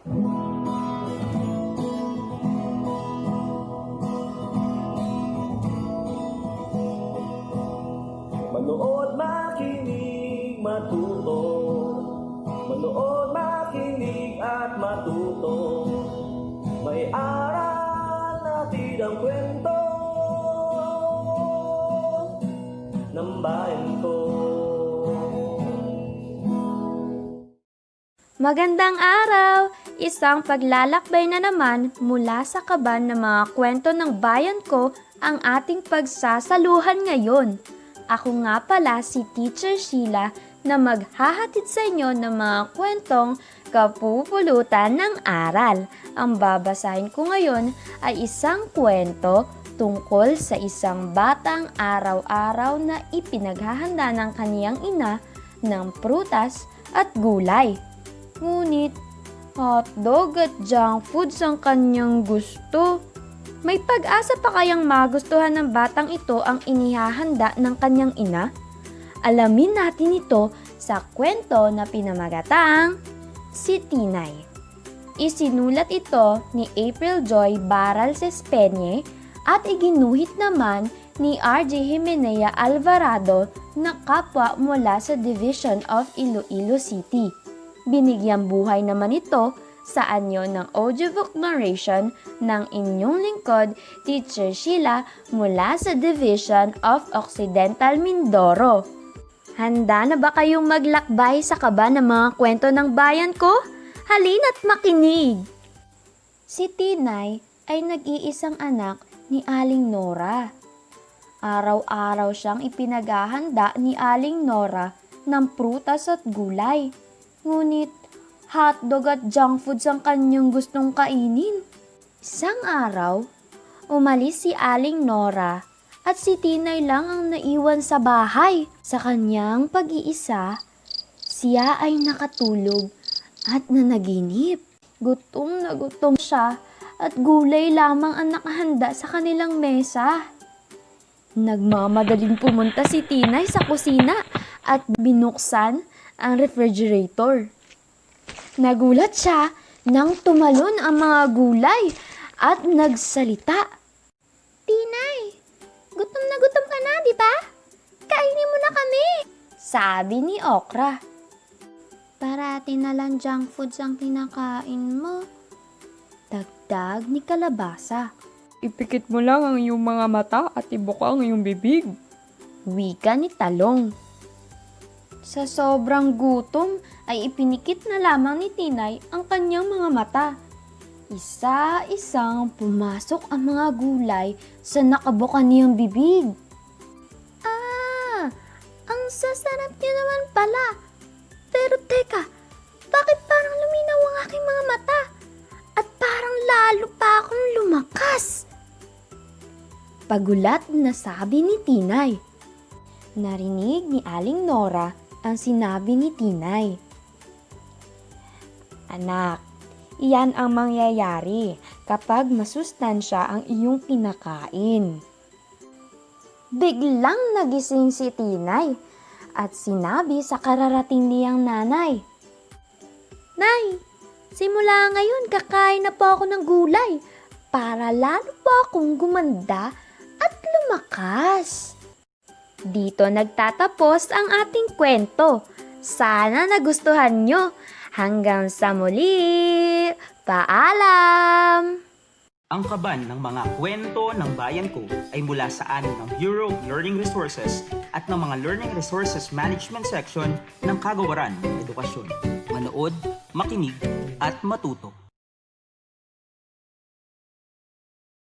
Manood, makinig, matuto. Manood, makinig at matuto. May aral natin ang kwento ng bayan ko. Magandang araw! Isang paglalakbay na naman mula sa kaban ng mga kwento ng bayan ko ang ating pagsasaluhan ngayon. Ako nga pala si Teacher Sheila na maghahatid sa inyo ng mga kwentong kapupulutan ng aral. Ang babasahin ko ngayon ay isang kwento tungkol sa isang batang araw-araw na ipinaghahanda ng kaniyang ina ng prutas at gulay. Ngunit, hotdog at junk foods ang kanyang gusto. May pag-asa pa kayang magustuhan ng batang ito ang inihahanda ng kanyang ina? Alamin natin ito sa kwento na pinamagatang Si Tinay. Isinulat ito ni April Joy Baral Cespeñe at iginuhit naman ni R.J. Jimenea Alvarado na kapwa mula sa Division of Iloilo City. Binigyang buhay naman ito sa anyo ng audiobook narration ng inyong lingkod, Teacher Sheila, mula sa Division of Occidental Mindoro. Handa na ba kayong maglakbay sa kaba ng mga kwento ng bayan ko? Halina't makinig! Si Tinay ay nag-iisang anak ni Aling Nora. Araw-araw siyang ipinaghahanda ni Aling Nora ng prutas at gulay. Ngunit, hotdog at junk foods ang kanyang gustong kainin. Isang araw, umalis si Aling Nora at si Tinay lang ang naiwan sa bahay. Sa kanyang pag-iisa, siya ay nakatulog at nanaginip. Gutom na gutom siya at gulay lamang ang nakahanda sa kanilang mesa. Nagmamadaling pumunta si Tinay sa kusina at binuksan ang refrigerator. Nagulat siya nang tumalon ang mga gulay at nagsalita. Tinay, gutom ka na, di ba? Kainin mo na kami, sabi ni Okra. Parati na lang junk foods ang kinakain mo, dagdag ni Kalabasa. Ipikit mo lang ang iyong mga mata at ibuka ang iyong bibig, wika ni Talong. Sa sobrang gutom ay ipinikit na lamang ni Tinay ang kanyang mga mata. Isa-isang pumasok ang mga gulay sa nakabuka niyang bibig. Ang sasarap niya naman pala. Pero teka, bakit parang luminaw ang aking mga mata? At parang lalo pa akong lumakas? Pagulat na sabi ni Tinay. Narinig ni Aling Nora ang sinabi ni Tinay. Anak, iyan ang mangyayari kapag masustansya ang iyong kinakain. Biglang nagising si Tinay at sinabi sa kararating niyang nanay. Nay, simula ngayon kakain na po ako ng gulay para lalo po akong gumanda at lumakas. Dito nagtatapos ang ating kwento. Sana nagustuhan nyo. Hanggang sa muli. Paalam! Ang kaban ng mga kwento ng bayan ko ay mula sa amin ng Bureau of Learning Resources at ng mga Learning Resources Management Section ng Kagawaran ng Edukasyon. Manood, makinig, at matuto.